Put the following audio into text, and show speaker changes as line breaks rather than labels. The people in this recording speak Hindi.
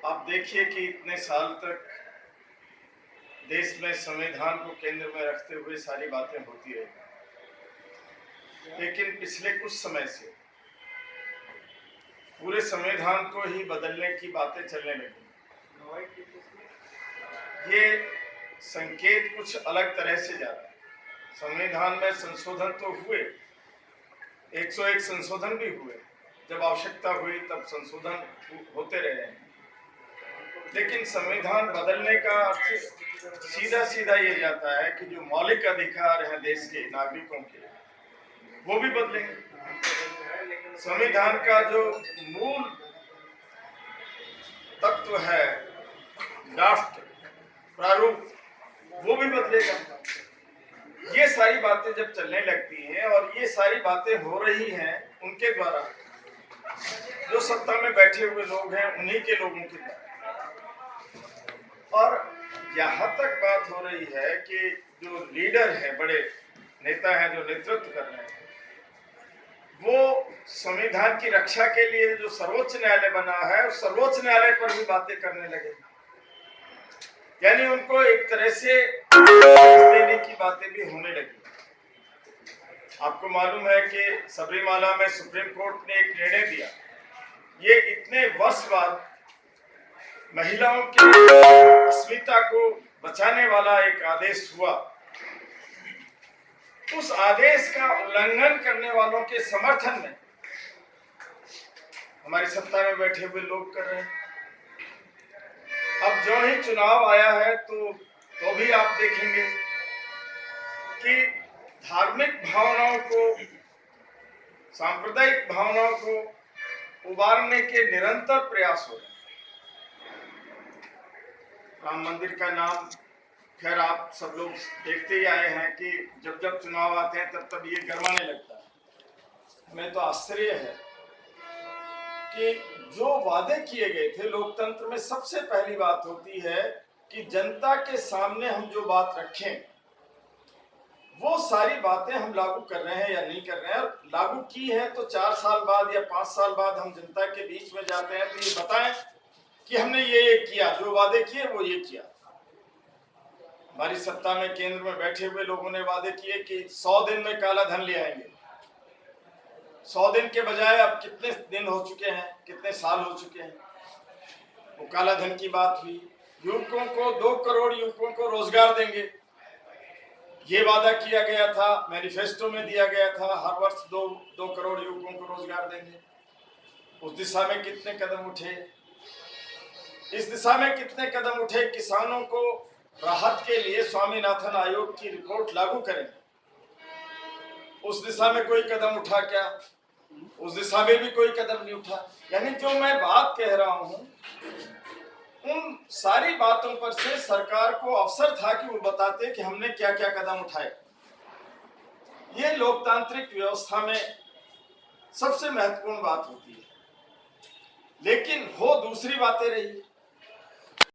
आप देखिए कि इतने साल तक देश में संविधान को केंद्र में रखते हुए सारी बातें होती रही, लेकिन पिछले कुछ समय से पूरे संविधान को ही बदलने की बातें चलने लगी। ये संकेत कुछ अलग तरह से जा रहा है। संविधान में संशोधन तो हुए, 101 संशोधन भी हुए, जब आवश्यकता हुई तब संशोधन होते रहे हैं, लेकिन संविधान बदलने का अर्थ सीधा सीधा ये जाता है कि जो मौलिक अधिकार हैं देश के नागरिकों के, वो भी बदलेंगे। संविधान का जो मूल तत्व है, ड्राफ्ट प्रारूप, वो भी बदलेगा। ये सारी बातें जब चलने लगती हैं और ये सारी बातें हो रही हैं उनके द्वारा, जो सत्ता में बैठे हुए लोग हैं उन्हीं के लोगों के द्वारा, और यहाँ तक बात हो रही है कि जो लीडर हैं, बड़े नेता हैं जो नेतृत्व कर रहे हैं, वो संविधान की रक्षा के लिए जो सर्वोच्च न्यायालय बना है उस सर्वोच्च न्यायालय पर भी बातें करने लगे। यानी उनको एक तरह से देने की बातें भी होने लगी। आपको मालूम है कि सबरीमाला में सुप्रीम कोर्ट ने एक निर्णय दिया। ये इतने वर्ष बाद महिलाओं की अस्मिता को बचाने वाला एक आदेश हुआ। उस आदेश का उल्लंघन करने वालों के समर्थन में हमारी सत्ता में बैठे हुए लोग कर रहे हैं। अब जो ही चुनाव आया है तो भी आप देखेंगे कि धार्मिक भावनाओं को, सांप्रदायिक भावनाओं को उबारने के निरंतर प्रयास हो रहे हैं। राम मंदिर का नाम, खैर आप सब लोग देखते ही आए हैं कि जब जब चुनाव आते हैं तब ये गरमाने लगता है। हमें तो आश्चर्य है कि जो वादे किए गए थे, लोकतंत्र में सबसे पहली बात होती है कि जनता के सामने हम जो बात रखें वो सारी बातें हम लागू कर रहे हैं या नहीं कर रहे हैं। और लागू की है तो 4 साल बाद या 5 साल बाद हम जनता के बीच में जाते हैं तो ये बताएं कि हमने ये किया, जो वादे किए वो ये किया। हमारी सत्ता में केंद्र में बैठे हुए लोगों ने वादे किए कि 100 दिन में काला धन ले आएंगे। 100 दिन के बजाय अब कितने दिन हो चुके हैं, कितने साल हो चुके हैं। वो काला धन की बात हुई। युवकों को 2 करोड़ युवकों को रोजगार देंगे, ये वादा किया गया था, मैनिफेस्टो में दिया गया था, हर वर्ष 2 करोड़ युवकों को रोजगार देंगे। उस दिशा में कितने कदम उठे, इस दिशा में कितने कदम उठे। किसानों को राहत के लिए स्वामीनाथन आयोग की रिपोर्ट लागू करें, उस दिशा में कोई कदम उठा क्या? उस दिशा में भी कोई कदम नहीं उठा। यानी जो मैं बात कह रहा हूं, उन सारी बातों पर से सरकार को अवसर था कि वो बताते कि हमने क्या क्या कदम उठाए। ये लोकतांत्रिक व्यवस्था में सबसे महत्वपूर्ण बात होती है, लेकिन हो दूसरी बातें रही।